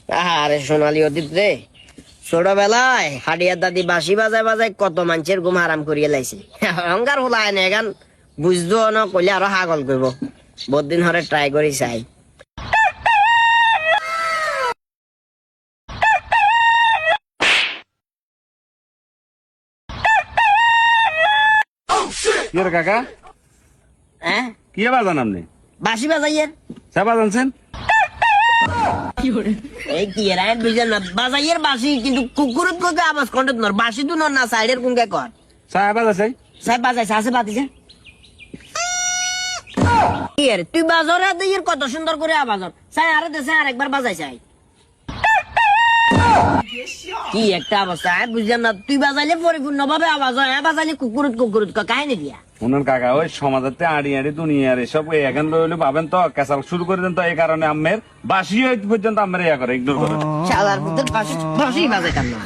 আরে সোনালি অতীত রে, ছোটবেলায় হাডিয়ার দাদি বাঁশি বাজায় বাজায় কত মানুষের ঘুম হারাম করিয়ে লাইছে। অহংকার হলাই না এখান বুঝতো না, কইলে আরো হাগল করবো। বহুত দিন ধরে ট্রাই করি চাই। কি রে কাকা, হ্যাঁ, কি বাজান আপনি? বাঁশি বাজাইয়ের চা বাজানছেন? এই কি এরা বুঝলেন না, বাজাইয়ের বাঁশি কিন্তু কুকুরত কোকে আওয়াজ কন্টেত নর, বাঁশি তো নর না সাইডের কোনকে কর। চা বাজাছে? সাহেব বাজাইছে, আছে বাতিছে। কি রে তুই বাজরে দিয়ে কত সুন্দর করে আওয়াজ হর। সাই আরে দেশে আরেকবার বাজাই চাই। কি একটা অবস্থা, বুঝলাম না। তুই বাজাইলে পরিপূর্ণ ভাবে আওয়াজ হয়, বাজাইলে কুকুরত কুকুরত কাহিনী দিয়া। শুনুন কাকা, ওই সমাজের আড়ি আড়ি দুনিয়ার এসব এখন রইলে পাবেন তো কেসাল শুরু করে দেন তো, এই কারণে আমের বাসি পর্যন্ত আমের ইয়া করে ইগনোর করে। শালার ভিতর বাঁশি বাজাইতাম না।